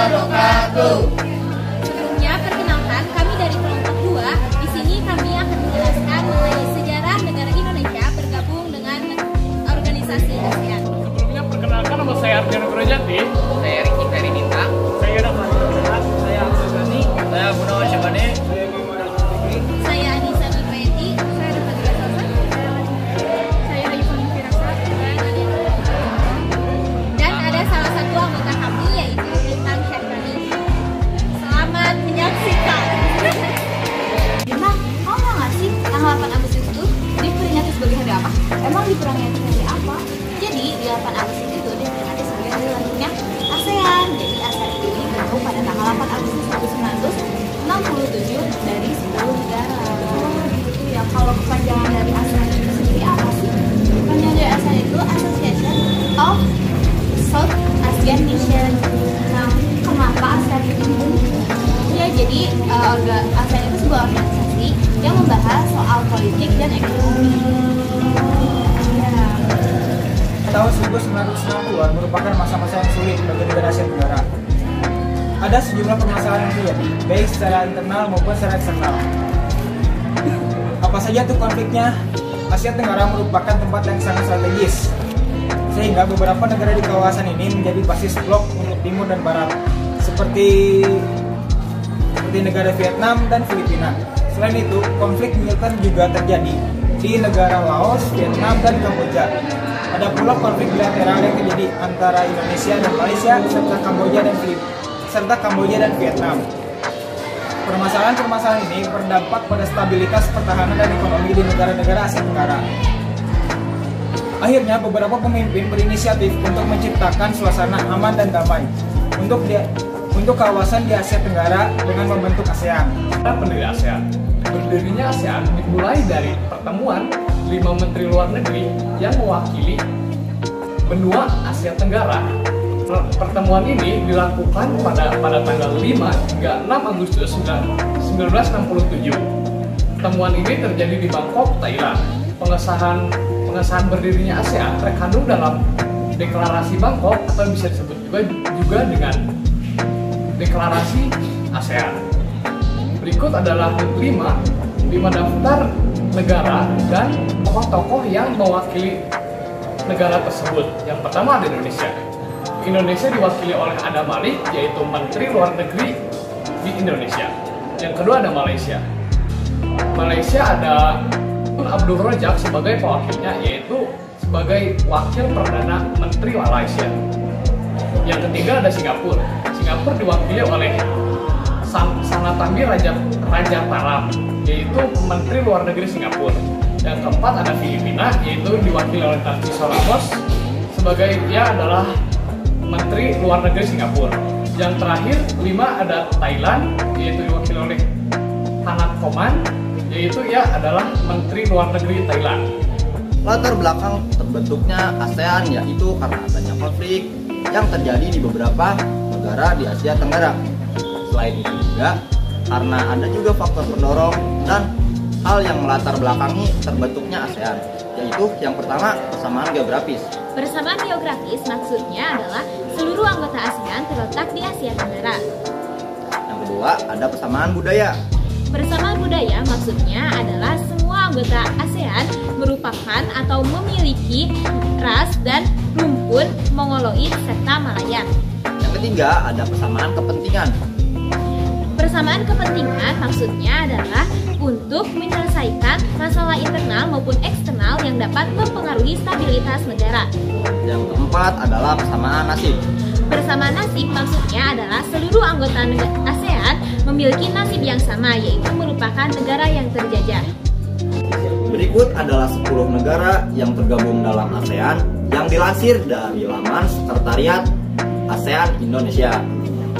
wabarakatuh. Sebelumnya, perkenalkan kami dari kelompok 2. Di sini kami akan menjelaskan mengenai sejarah negara Indonesia bergabung dengan organisasi ASEAN. Sebelumnya perkenalkan, nama saya Ardian Nugrojati. Saya Riki Ferry Bintang. Saya Rahmat Abdullah. Saya Abdul Ghani. Saya Gunawan Syabane. Saya Anissa Nugreti. Saya Rifat Rasasan. Saya Rifat Firasa. Dan ada salah satu anggota kami yaitu Bintang Syafrani. Selamat menyaksikan. Bintang, kamu tau gak sih tanggal 8 Agustus itu diperingati sebagai hari apa? Emang diperingati hari apa? Jadi di 8 Agustus itu diperingati sebagai hari lahirnya ASEAN. Jadi ASEAN itu dibentuk pada tanggal 8 Agustus 1967 dari 10 negara. Gitu ya. Kalau kepanjangan dari ASEAN itu sendiri apa sih? Kepanjangan dari ASEAN itu Association of South Asian Nation. Nah, kenapa ASEAN itu dibentuk? Ya, jadi ASEAN itu sebuah organisasi yang membahas soal politik dan ekonomi. Ya. Tahun 1960-an merupakan masa-masa yang sulit bagi negara Asia Tenggara. Ada sejumlah permasalahan yang terjadi, baik secara internal maupun secara eksternal. Apa saja tuh konfliknya? Asia Tenggara merupakan tempat yang sangat strategis, sehingga beberapa negara di kawasan ini menjadi basis blok untuk Timur dan Barat, seperti negara Vietnam dan Filipina. Selain itu, konflik militer juga terjadi di negara Laos, Vietnam, dan Kamboja. Ada pula konflik bilateral yang terjadi antara Indonesia dan Malaysia serta Kamboja dan Vietnam. Permasalahan-permasalahan ini berdampak pada stabilitas pertahanan dan ekonomi di negara-negara Asia Tenggara. Akhirnya, beberapa pemimpin berinisiatif untuk menciptakan suasana aman dan damai untuk kawasan di Asia Tenggara dengan membentuk ASEAN. Pendiri ASEAN. Berdirinya ASEAN dimulai dari pertemuan 5 menteri luar negeri yang mewakili benua Asia Tenggara. Pertemuan ini dilakukan pada tanggal 5 hingga 6 Agustus 1967. Pertemuan ini terjadi di Bangkok, Thailand. Pengesahan berdirinya ASEAN terkandung dalam Deklarasi Bangkok atau bisa disebut juga dengan Deklarasi ASEAN. Berikut adalah 5 daftar negara dan tokoh-tokoh yang mewakili negara tersebut. Yang pertama ada Indonesia. Indonesia diwakili oleh Adam Malik, yaitu Menteri Luar Negeri di Indonesia. Yang kedua ada Malaysia. Malaysia ada Abdul Rojak sebagai pewakilnya, yaitu sebagai Wakil Perdana Menteri Malaysia. Yang ketiga ada Singapura. Singapura diwakili oleh Sanatami Raja Taram, yaitu Menteri Luar Negeri Singapura. Yang keempat ada Filipina, yaitu diwakili oleh Narciso Ramos sebagai adalah Menteri Luar Negeri Singapura. Yang terakhir 5 ada Thailand, yaitu diwakili oleh Thanat Khoman, yaitu adalah Menteri Luar Negeri Thailand. Latar belakang terbentuknya ASEAN yaitu karena adanya konflik yang terjadi di beberapa negara di Asia Tenggara. Selain itu juga karena ada juga faktor pendorong dan hal yang melatar belakangi terbentuknya ASEAN, yaitu yang pertama persamaan geografis. Persamaan geografis maksudnya adalah seluruh anggota ASEAN terletak di Asia Tenggara. Yang kedua ada persamaan budaya. Persamaan budaya maksudnya adalah semua anggota ASEAN merupakan atau memiliki ras dan rumpun Mongoloid serta Malayan. Yang ketiga ada persamaan kepentingan. Persamaan kepentingan maksudnya adalah untuk menyelesaikan masalah internal maupun eksternal yang dapat mempengaruhi stabilitas negara. Yang keempat adalah persamaan nasib. Persamaan nasib maksudnya adalah seluruh anggota ASEAN memiliki nasib yang sama, yaitu merupakan negara yang terjajah. Berikut adalah 10 negara yang tergabung dalam ASEAN yang dilansir dari laman Sekretariat ASEAN Indonesia.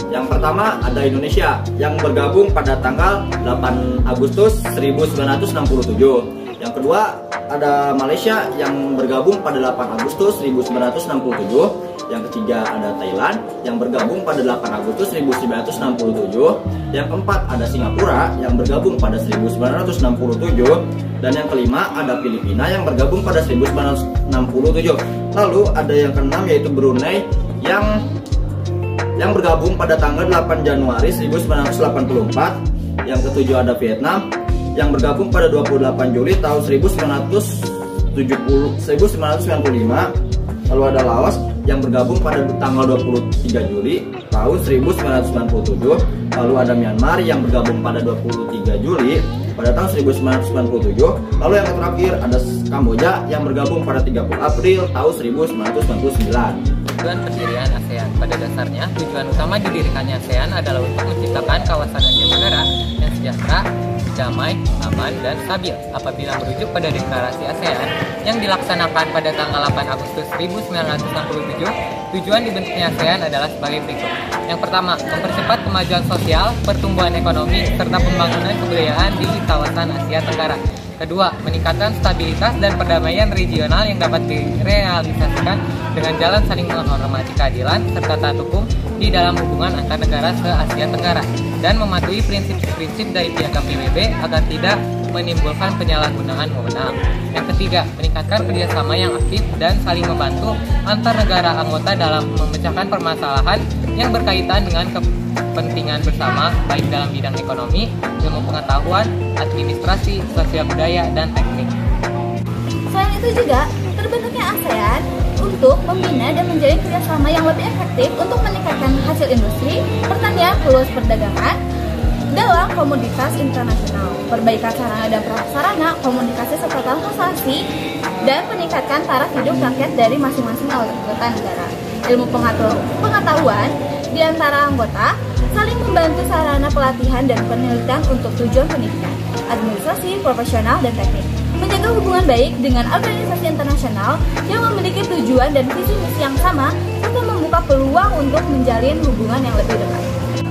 Yang pertama ada Indonesia yang bergabung pada tanggal 8 Agustus 1967. Yang kedua ada Malaysia yang bergabung pada 8 Agustus 1967. Yang ketiga ada Thailand yang bergabung pada 8 Agustus 1967. Yang keempat ada Singapura yang bergabung pada 1967. Dan yang kelima ada Filipina yang bergabung pada 1967. Lalu ada yang keenam yaitu Brunei yang yang bergabung pada tanggal 8 Januari 1984. Yang ketujuh ada Vietnam yang bergabung pada 28 Juli tahun 1995. Lalu ada Laos yang bergabung pada tanggal 23 Juli tahun 1997. Lalu ada Myanmar yang bergabung pada 23 Juli pada tahun 1997. Lalu yang terakhir ada Kamboja yang bergabung pada 30 April tahun 1999. Tujuan pendirian ASEAN. Pada dasarnya, tujuan utama didirikannya ASEAN adalah untuk menciptakan kawasan Asia Tenggara yang sejahtera, damai, aman, dan stabil. Apabila merujuk pada deklarasi ASEAN yang dilaksanakan pada tanggal 8 Agustus 1967, tujuan dibentuknya ASEAN adalah sebagai berikut. Yang pertama, mempercepat kemajuan sosial, pertumbuhan ekonomi, serta pembangunan kebudayaan di kawasan Asia Tenggara. Kedua, meningkatkan stabilitas dan perdamaian regional yang dapat direalisasikan dengan jalan saling menghormati keadilan serta taat hukum di dalam hubungan antar negara se-Asia Tenggara dan mematuhi prinsip-prinsip dari Piagam PBB agar tidak menimbulkan penyalahgunaan wewenang. Yang ketiga, meningkatkan kerjasama yang aktif dan saling membantu antar negara anggota dalam memecahkan permasalahan yang berkaitan dengan kepentingan bersama, baik dalam bidang ekonomi, ilmu pengetahuan, administrasi, sosial budaya, dan teknik. Selain itu juga, terbentuknya ASEAN untuk membina dan menjalin kerjasama yang lebih efektif untuk meningkatkan hasil industri, pertanian, luas perdagangan dalam komoditas internasional, perbaikan sarana dan prasarana, komunikasi serta transportasi, dan meningkatkan taraf hidup rakyat dari masing-masing anggota negara. Ilmu pengetahuan di antara anggota, saling membantu sarana pelatihan dan penelitian untuk tujuan pendidikan, administrasi, profesional, dan teknik. Menjaga hubungan baik dengan organisasi internasional yang memiliki tujuan dan visi misi yang sama, serta membuka peluang untuk menjalin hubungan yang lebih dekat.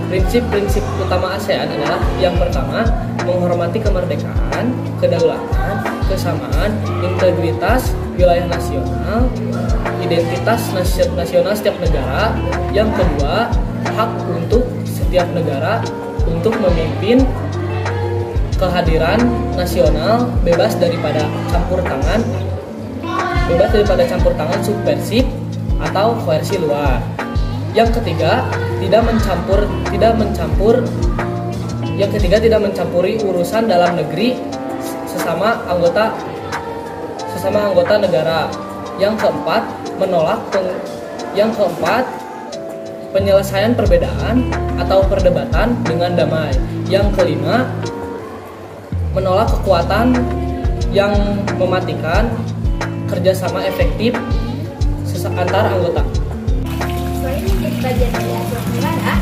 Prinsip-prinsip utama ASEAN adalah yang pertama, menghormati kemerdekaan, kedaulatan, kesamaan, integritas wilayah nasional, identitas nasional setiap negara. Yang kedua, hak untuk setiap negara untuk memimpin kehadiran nasional bebas daripada campur tangan subversif atau koersi luar. Yang ketiga, tidak mencampuri urusan dalam negeri sesama anggota negara. Yang keempat, penyelesaian perbedaan atau perdebatan dengan damai. Yang kelima, menolak kekuatan yang mematikan kerjasama efektif antar anggota. Selain menjadi bagian dari Asia Tenggara,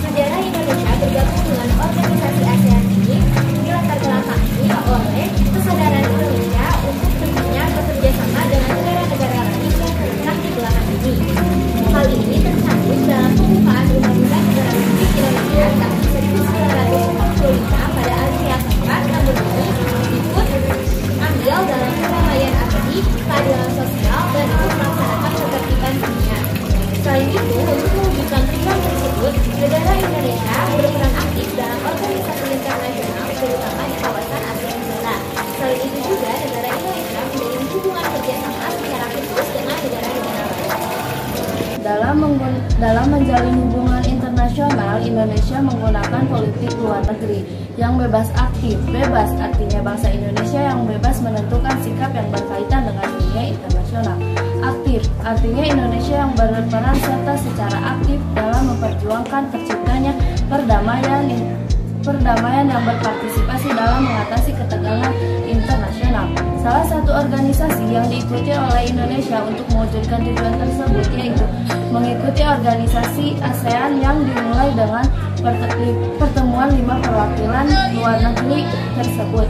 negara Indonesia bergabung dengan organisasi ASEAN ini dilatar belakangi oleh kesadaran Indonesia untuk pentingnya bekerja sama dengan negara-negara lain yang terlihat di belakang ini. Hal ini tercantum dalam pembukaan Undang-Undang Negara Republik Indonesia tahun 1945 pada Asia Tenggara yang berbunyi ikut ambil dalam perdamaian abadi, keadilan sosial, dan ikut melaksanakan ketertiban dunia. Selain itu, untuk mewujudkan tujuan tersebut, negara Indonesia berperan aktif dalam organisasi internasional, terutama di kawasan Asia Tenggara. Selain itu juga, negara Indonesia menjalin hubungan kerjasama secara khusus dengan negara-negara lain. Dalam menjalin hubungan internasional, Indonesia menggunakan politik luar negeri yang bebas aktif. Bebas artinya bangsa Indonesia yang bebas menentukan sikap yang berkaitan dengan dunia internasional. Aktif artinya Indonesia yang berperan serta secara aktif dalam memperjuangkan terciptanya perdamaian yang berpartisipasi dalam mengatasi ketegangan internasional. Salah satu organisasi yang diikuti oleh Indonesia untuk mewujudkan tujuan tersebut yaitu mengikuti organisasi ASEAN yang dimulai dengan pertemuan 5 perwakilan luar negeri tersebut.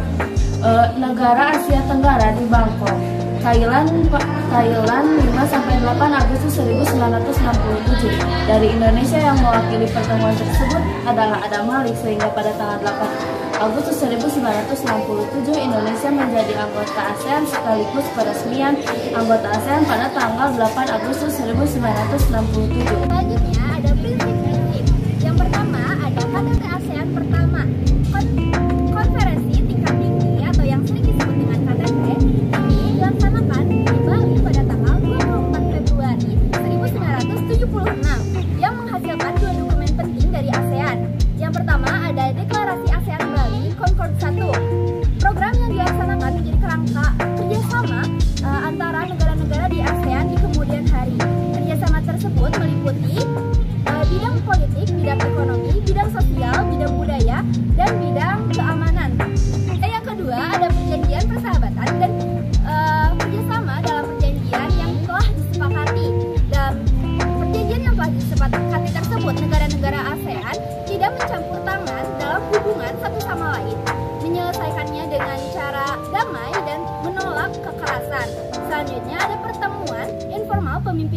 Negara Asia Tenggara di Bangkok, Thailand 5-8 Agustus 1967. Dari Indonesia yang mewakili pertemuan tersebut adalah Adam Malik, sehingga pada tanggal 8 Agustus 1967 Indonesia menjadi anggota ASEAN sekaligus peresmian anggota ASEAN pada tanggal 8 Agustus 1967. Selanjutnya ada prinsip-prinsip. Yang pertama ada KTT ASEAN pertama. Konferensi tingkat tinggi atau yang sering disebut dengan KTT ini dilaksanakan di Bali pada tanggal 24 Februari 1976 yang menghasilkan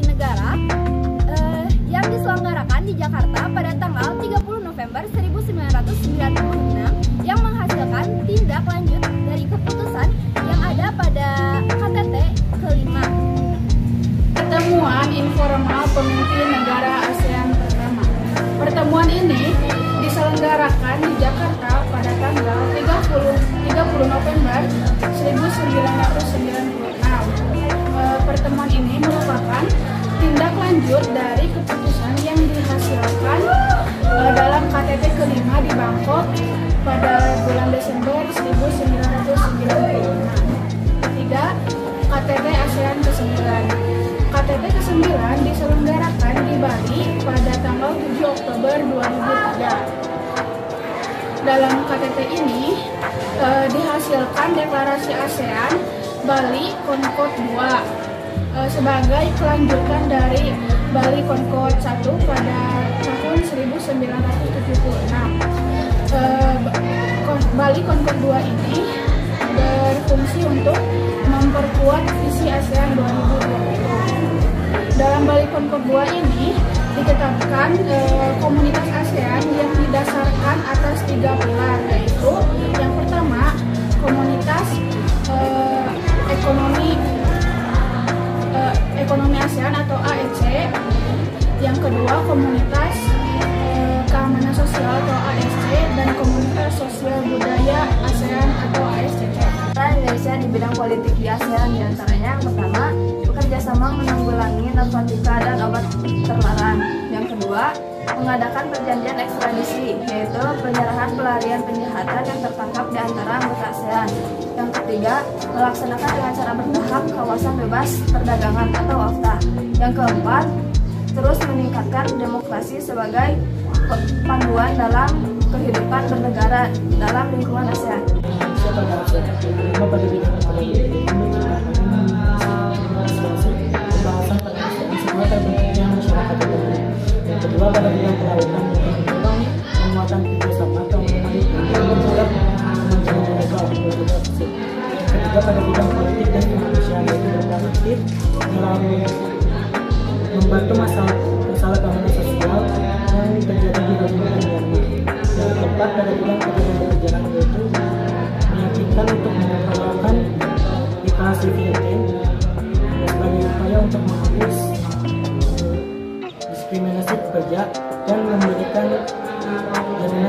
Negara yang diselenggarakan di Jakarta pada tanggal 30 November 1996 yang menghasilkan tindak lanjut dari keputusan yang ada pada KTT kelima. Pertemuan informal pemimpin negara ASEAN pertama. Pertemuan ini diselenggarakan di Jakarta pada tanggal 30 November 1996. Pertemuan ini merupakan tindak lanjut dari keputusan yang dihasilkan dalam KTT kelima di Bangkok pada bulan Desember 1996. Ketiga, KTT ASEAN ke-9. KTT ke-9 diselenggarakan di Bali pada tanggal 7 Oktober 2003. Dalam KTT ini dihasilkan deklarasi ASEAN Bali Concord 2 sebagai kelanjutan dari Bali Concord 1 pada tahun 1976. Bali Concord 2 ini berfungsi untuk memperkuat visi ASEAN 2020. Dalam Bali Concord 2 ini ditetapkan komunitas ASEAN yang didasarkan atas 3 pilar, yaitu yang pertama komunitas ekonomi ASEAN atau AEC, yang kedua komunitas keamanan sosial atau ASC, dan komunitas sosial budaya ASEAN atau ASCC. Indonesia di bidang politik di ASEAN diantaranya yang pertama bekerja sama menanggulangi narkotika dan obat terlarang. Yang kedua mengadakan perjanjian ekstradisi, yaitu penyerahan pelarian penjahatan yang tertangkap di antara anggota ASEAN. Yang ketiga melaksanakan dengan cara bertahap kawasan bebas perdagangan atau WAFTA. Yang keempat terus meningkatkan demokrasi sebagai panduan dalam kehidupan bernegara dalam lingkungan ASEAN. Yang kedua pada bidang kelautan dan pengembangan penguatan kerjasama atau memperkuat kemajuan global. Yang ketiga pada bidang politik dan kemanusiaan, yaitu berperan aktif melalui membantu masalah keamanan sosial yang terjadi di Rohingya Myanmar. Yang keempat pada bidang keadilan berjalan, yaitu meyakinkan untuk memperlakukan deklarasi VNT sebagai upaya untuk menghapus diskriminasi pekerja dan memberikan jaminan